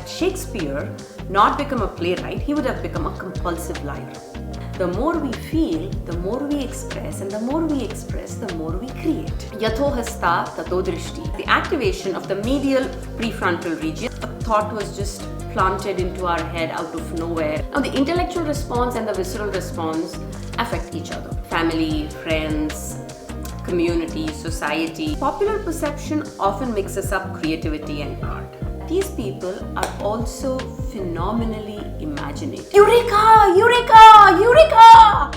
Had Shakespeare not become a playwright, he would have become a compulsive liar. The more we feel, the more we express, and the more we express, the more we create. Yatho hasta tato drishti. The activation of the medial prefrontal region, a thought was just planted into our head out of nowhere. Now the intellectual response and the visceral response affect each other. Family, friends, community, society. Popular perception often mixes up creativity and art. These people are also phenomenally imaginative. Eureka! Eureka! Eureka!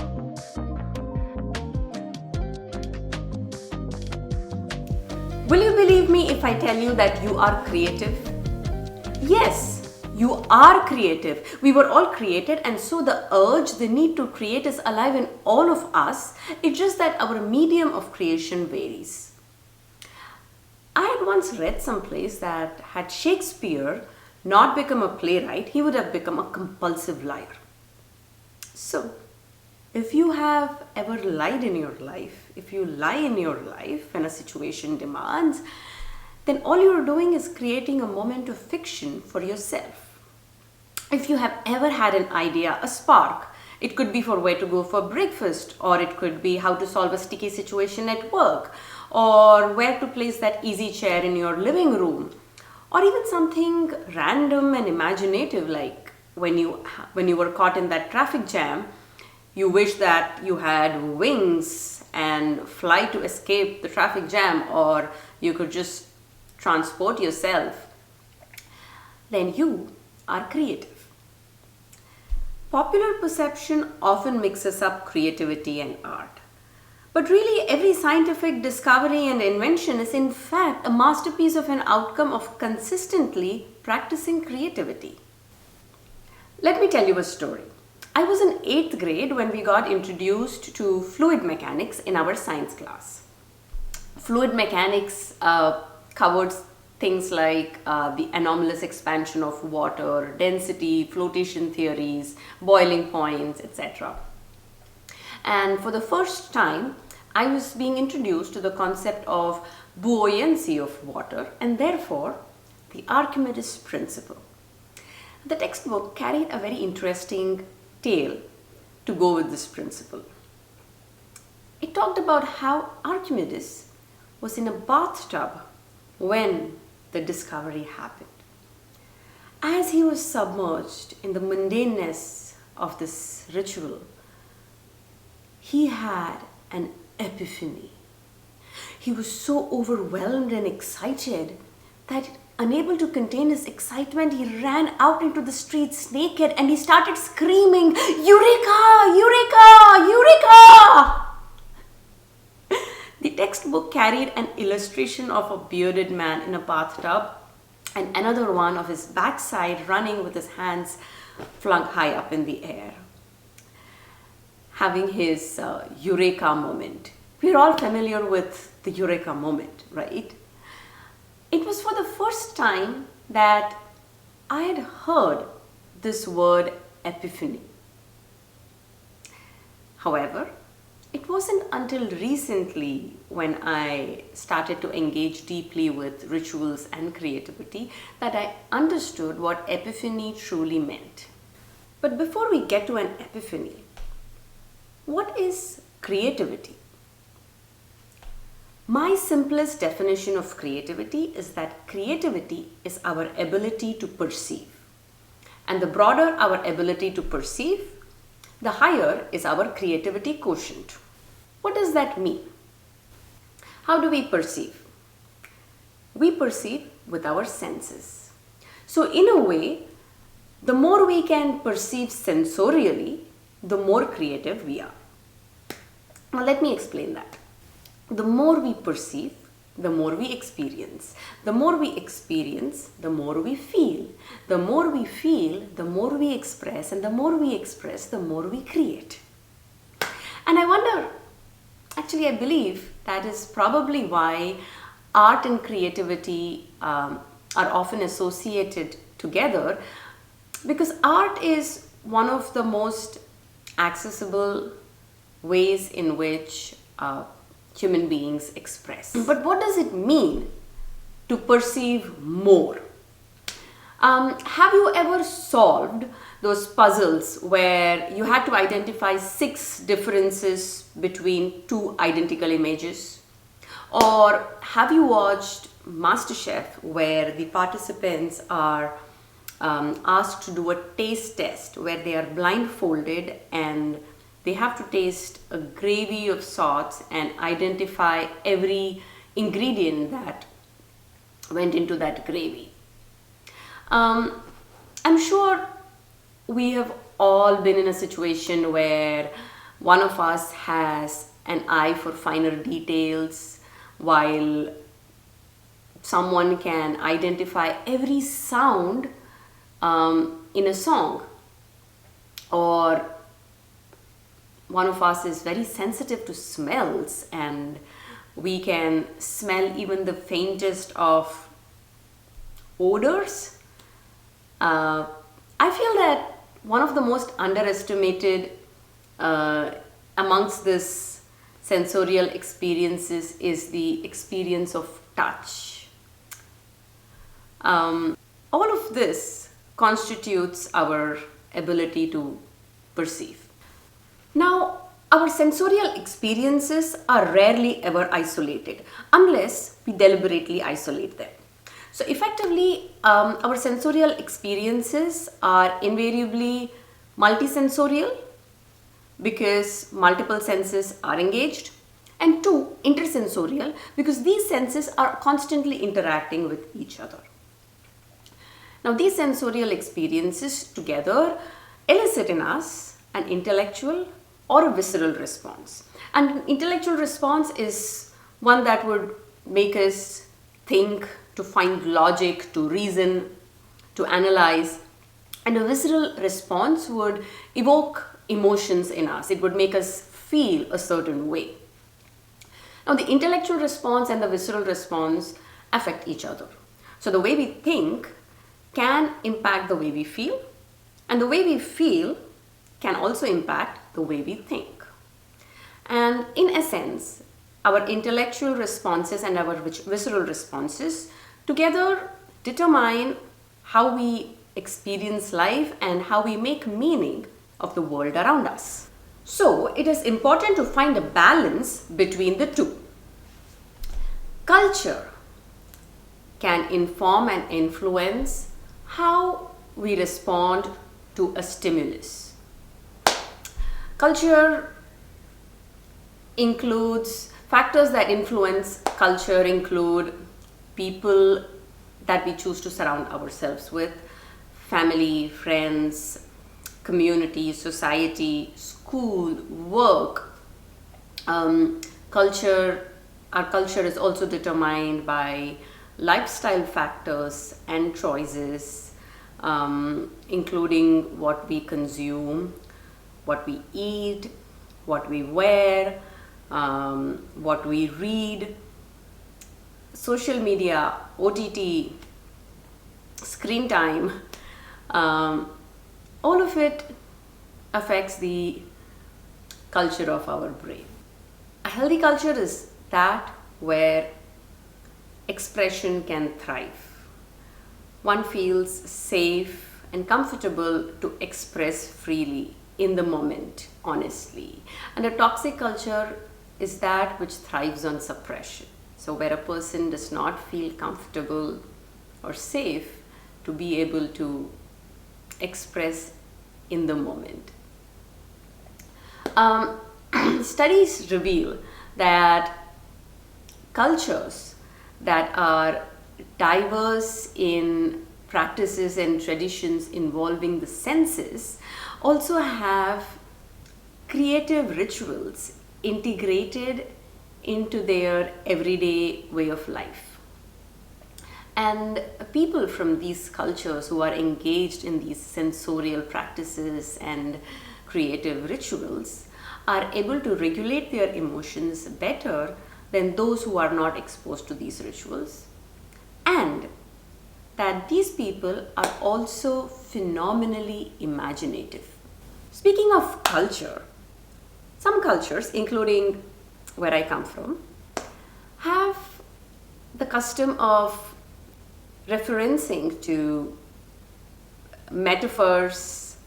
Will you believe me if I tell you that you are creative? Yes, you are creative. We were all created, and so the urge, the need to create is alive in all of us. It's just that our medium of creation varies. I had once read someplace that had Shakespeare not become a playwright, he would have become a compulsive liar. So, if you have ever lied in your life, if you lie in your life when a situation demands, then all you're doing is creating a moment of fiction for yourself. If you have ever had an idea, a spark, it could be for where to go for breakfast, or it could be how to solve a sticky situation at work, or where to place that easy chair in your living room, or even something random and imaginative like when you were caught in that traffic jam, you wish that you had wings and fly to escape the traffic jam, or you could just transport yourself, then you are creative. Popular perception often mixes up creativity and art. But really, every scientific discovery and invention is in fact a masterpiece of an outcome of consistently practicing creativity. Let me tell you a story. I was in 8th grade when we got introduced to fluid mechanics in our science class. Fluid mechanics covered things like the anomalous expansion of water, density, flotation theories, boiling points, etc. And for the first time, I was being introduced to the concept of buoyancy of water and therefore the Archimedes principle. The textbook carried a very interesting tale to go with this principle. It talked about how Archimedes was in a bathtub when the discovery happened. As he was submerged in the mundaneness of this ritual, he had an epiphany. He was so overwhelmed and excited that, unable to contain his excitement, he ran out into the streets naked and he started screaming, "Eureka! Eureka! Eureka!" The textbook carried an illustration of a bearded man in a bathtub and another one of his backside running with his hands flung high up in the air, having his Eureka moment. We're all familiar with the Eureka moment, right? It was for the first time that I had heard this word epiphany. However, it wasn't until recently when I started to engage deeply with rituals and creativity that I understood what epiphany truly meant. But before we get to an epiphany, what is creativity? My simplest definition of creativity is that creativity is our ability to perceive. And the broader our ability to perceive, the higher is our creativity quotient. What does that mean? How do we perceive? We perceive with our senses. So in a way, the more we can perceive sensorially, the more creative we are. Now let me explain that. The more we perceive, the more we experience. The more we experience, the more we feel. The more we feel, the more we express. And the more we express, the more we create. And I wonder, actually I believe that is probably why art and creativity are often associated together, because art is one of the most accessible ways in which human beings express. But what does it mean to perceive more? Have you ever solved those puzzles where you had to identify 6 differences between 2 identical images? Or have you watched MasterChef where the participants are asked to do a taste test where they are blindfolded and they have to taste a gravy of sorts and identify every ingredient that went into that gravy? I'm sure we have all been in a situation where one of us has an eye for finer details, while someone can identify every sound in a song, or one of us is very sensitive to smells and we can smell even the faintest of odors. I feel that one of the most underestimated amongst this sensorial experiences is the experience of touch. All of this constitutes our ability to perceive. Now, our sensorial experiences are rarely ever isolated unless we deliberately isolate them. So effectively, our sensorial experiences are invariably multisensorial because multiple senses are engaged, and 2, intersensorial because these senses are constantly interacting with each other. Now, these sensorial experiences together elicit in us an intellectual or a visceral response. And an intellectual response is one that would make us think, to find logic, to reason, to analyze. And a visceral response would evoke emotions in us. It would make us feel a certain way. Now, the intellectual response and the visceral response affect each other. So the way we think can impact the way we feel, and the way we feel can also impact the way we think. And in essence, our intellectual responses and our visceral responses together determine how we experience life and how we make meaning of the world around us. So, it is important to find a balance between the two. Culture can inform and influence how we respond to a stimulus. Culture includes factors that influence culture include people that we choose to surround ourselves with, family, friends, community, society, school, work. Our culture is also determined by lifestyle factors and choices, including what we consume, what we eat, what we wear, what we read, social media, OTT, screen time. All of it affects the culture of our brain. A healthy culture is that where expression can thrive. One feels safe and comfortable to express freely in the moment, honestly. And a toxic culture is that which thrives on suppression. So where a person does not feel comfortable or safe to be able to express in the moment. Studies reveal that cultures that are diverse in practices and traditions involving the senses also have creative rituals integrated into their everyday way of life. And people from these cultures who are engaged in these sensorial practices and creative rituals are able to regulate their emotions better than those who are not exposed to these rituals, and that these people are also phenomenally imaginative. Speaking of culture, some cultures, including where I come from, have the custom of referencing to metaphors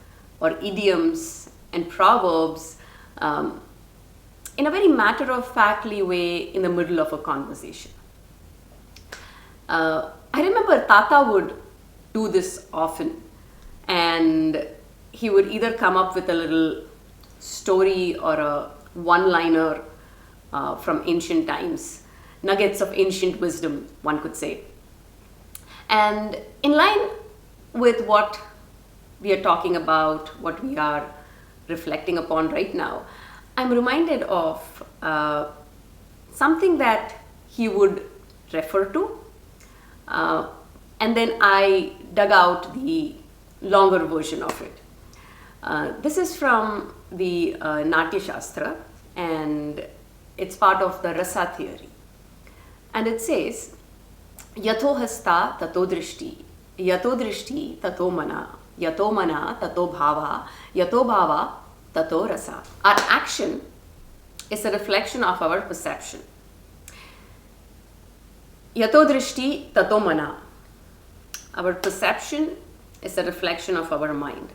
or idioms and proverbs in a very matter-of-factly way in the middle of a conversation. I remember Tata would do this often, and he would either come up with a little story or a one-liner from ancient times, nuggets of ancient wisdom, one could say. And in line with what we are talking about, what we are reflecting upon right now, I'm reminded of something that he would refer to, and then I dug out the longer version of it. This is from the Natya Shastra, and it's part of the Rasa theory. And it says, Yato hasta tato drishti, tato mana, tato bhava, yato bhava tato rasa. Our action is a reflection of our perception. Yato drishti, tato mana. Our perception is a reflection of our mind.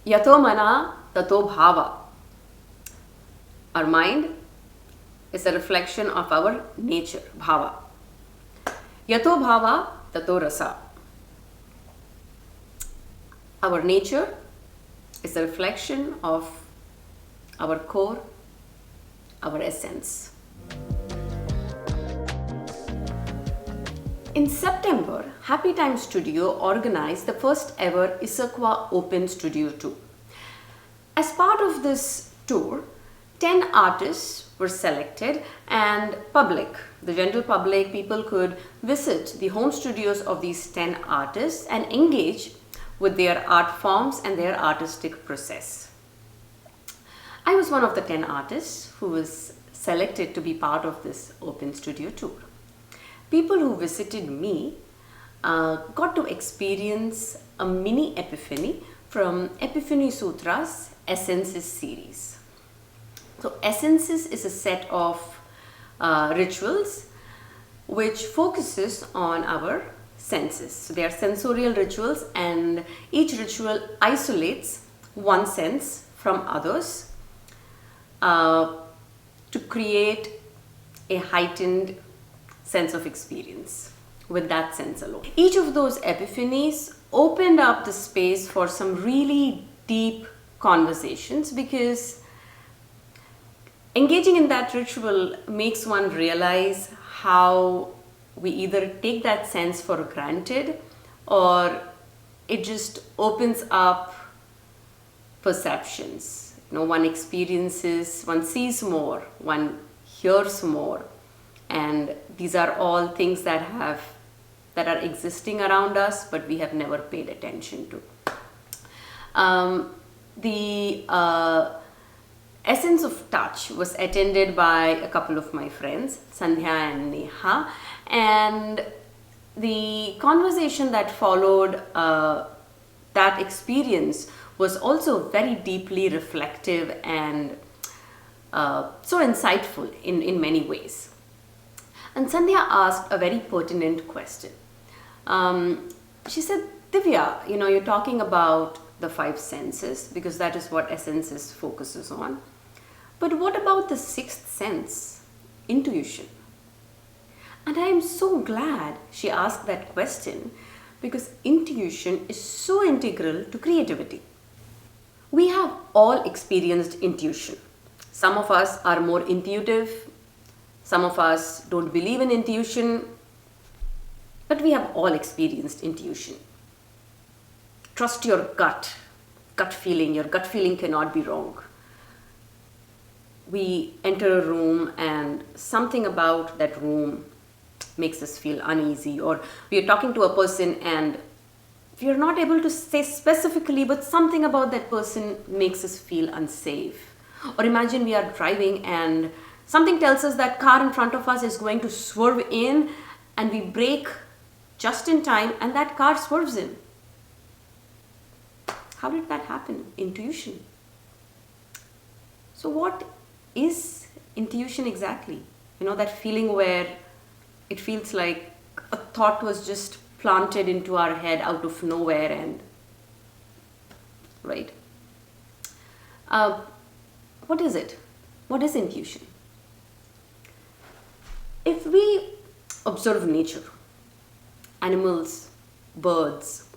Yato mana, tato bhava. Our mind is a reflection of our nature, bhava. Yato bhava, tato rasa. Our nature is a reflection of our core, our essence. In September, Happy Time Studio organized the first ever Issaquah Open Studio Tour. As part of this tour, 10 artists were selected, and the general public, people could visit the home studios of these 10 artists and engage with their art forms and their artistic process. I was one of the 10 artists who was selected to be part of this Open Studio Tour. People who visited me got to experience a mini epiphany from Epiphany Sutra's Essences series. So Essences is a set of rituals which focuses on our senses. So they are sensorial rituals, and each ritual isolates one sense from others to create a heightened sense of experience with that sense alone. Each of those epiphanies opened up the space for some really deep conversations, because engaging in that ritual makes one realize how we either take that sense for granted, or it just opens up perceptions. One experiences, one sees more, one hears more, and these are all things that are existing around us, but we have never paid attention to. The Essence of Touch was attended by a couple of my friends, Sandhya and Neha, and the conversation that followed that experience was also very deeply reflective and so insightful in many ways. And Sandhya asked a very pertinent question. She said, Divya, you're talking about the 5 senses, because that is what Essences focuses on. But what about the 6th sense, intuition? And I am so glad she asked that question, because intuition is so integral to creativity. We have all experienced intuition. Some of us are more intuitive, some of us don't believe in intuition, but we have all experienced intuition. Trust your gut feeling. Your gut feeling cannot be wrong. We enter a room and something about that room makes us feel uneasy, or we are talking to a person and we are not able to say specifically, but something about that person makes us feel unsafe. Or imagine we are driving and something tells us that car in front of us is going to swerve in, and we brake just in time and that car swerves in. How did that happen? Intuition. So what is intuition exactly? That feeling where it feels like a thought was just planted into our head out of nowhere, and right. What is it? What is intuition? If we observe nature, animals, birds,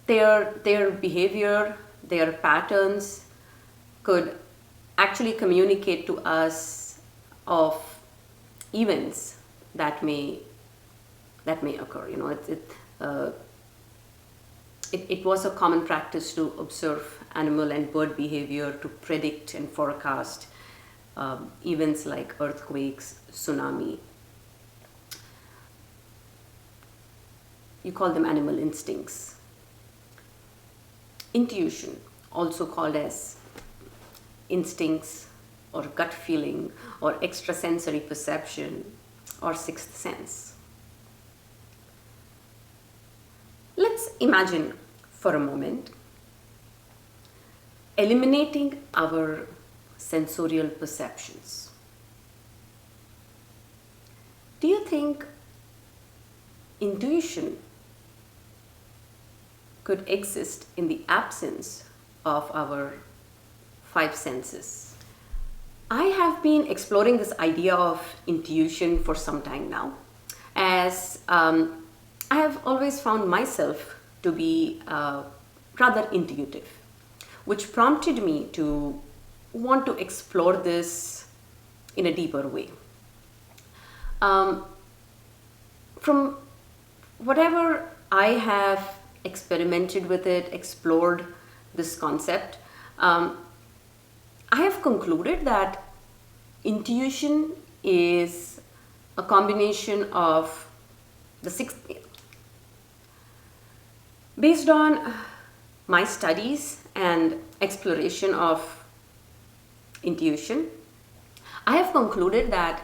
their behavior, their patterns could actually communicate to us of events that may occur. It was a common practice to observe animal and bird behavior to predict and forecast events like earthquakes, tsunami. You call them animal instincts. Intuition, also called as instincts or gut feeling or extrasensory perception or sixth sense. Let's imagine for a moment eliminating our sensorial perceptions. Do you think intuition could exist in the absence of our five senses? I have been exploring this idea of intuition for some time now, as I have always found myself to be rather intuitive, which prompted me to want to explore this in a deeper way. From whatever I have experimented with it, explored this concept, I have concluded that intuition is a combination of the six. Based on my studies and exploration of intuition, I have concluded that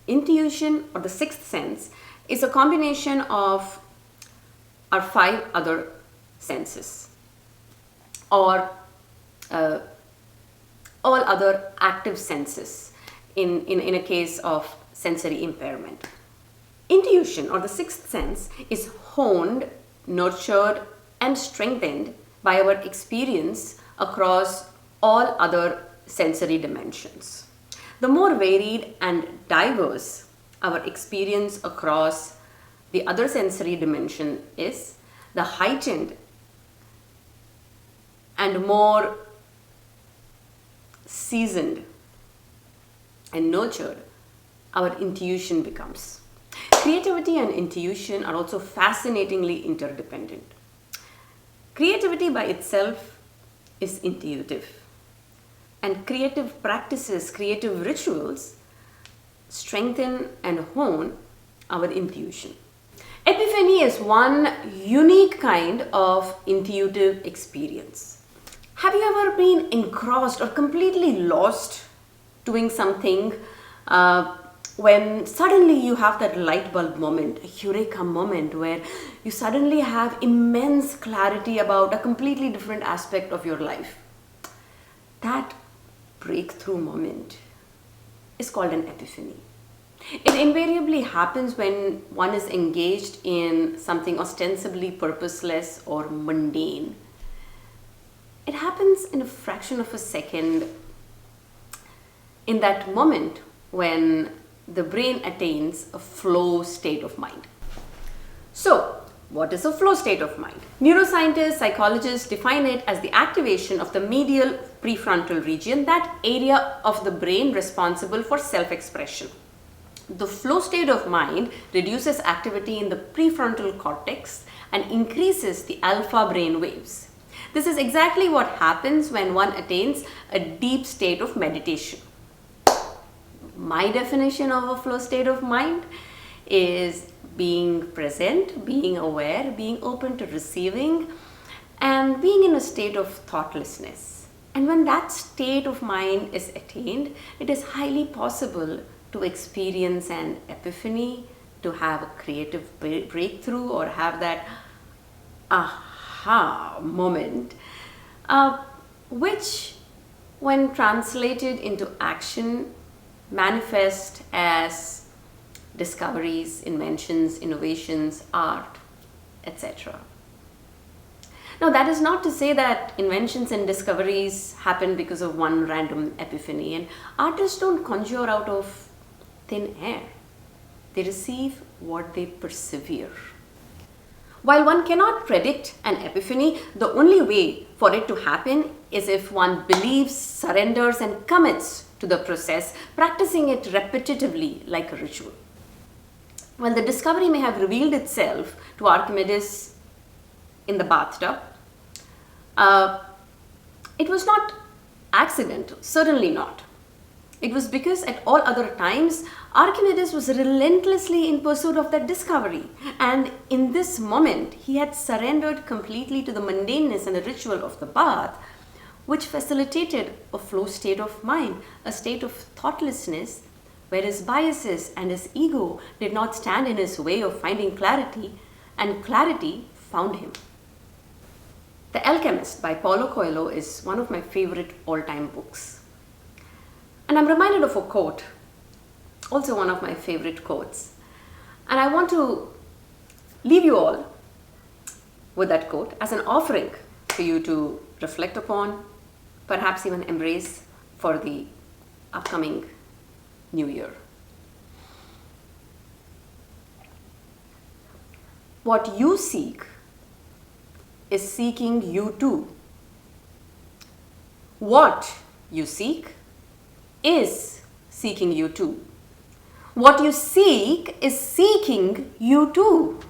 intuition, or the sixth sense, is a combination of our five other senses, or all other active senses in a case of sensory impairment. Intuition, or the sixth sense, is honed, nurtured, and strengthened by our experience across all other sensory dimensions. The more varied and diverse our experience across the other sensory dimension is, the heightened and more seasoned and nurtured our intuition becomes. Creativity and intuition are also fascinatingly interdependent. Creativity by itself is intuitive, and creative practices, creative rituals strengthen and hone our intuition. Epiphany is one unique kind of intuitive experience. Have you ever been engrossed or completely lost doing something when suddenly you have that light bulb moment, a Eureka moment, where you suddenly have immense clarity about a completely different aspect of your life? That breakthrough moment is called an epiphany. It invariably happens when one is engaged in something ostensibly purposeless or mundane. It happens in a fraction of a second, in that moment when the brain attains a flow state of mind. So, what is a flow state of mind? Neuroscientists, psychologists define it as the activation of the medial prefrontal region, that area of the brain responsible for self-expression. The flow state of mind reduces activity in the prefrontal cortex and increases the alpha brain waves. This is exactly what happens when one attains a deep state of meditation. My definition of a flow state of mind is being present, being aware, being open to receiving, and being in a state of thoughtlessness. And when that state of mind is attained, it is highly possible to experience an epiphany, to have a creative breakthrough, or have that aha moment, which, when translated into action, manifest as discoveries, inventions, innovations, art, etc. Now, that is not to say that inventions and discoveries happen because of one random epiphany, and artists don't conjure out of thin air. They receive what they persevere. While one cannot predict an epiphany, the only way for it to happen is if one believes, surrenders, and commits to the process, practicing it repetitively like a ritual. While the discovery may have revealed itself to Archimedes in the bathtub, it was not accidental, certainly not. It was because at all other times, Archimedes was relentlessly in pursuit of that discovery. And in this moment, he had surrendered completely to the mundaneness and the ritual of the bath, which facilitated a flow state of mind, a state of thoughtlessness, where his biases and his ego did not stand in his way of finding clarity, and clarity found him. The Alchemist by Paulo Coelho is one of my favorite all-time books. And I'm reminded of a quote, also one of my favorite quotes. And I want to leave you all with that quote as an offering for you to reflect upon, perhaps even embrace for the upcoming new year. What you seek is seeking you too. What you seek is seeking you too. What you seek is seeking you too.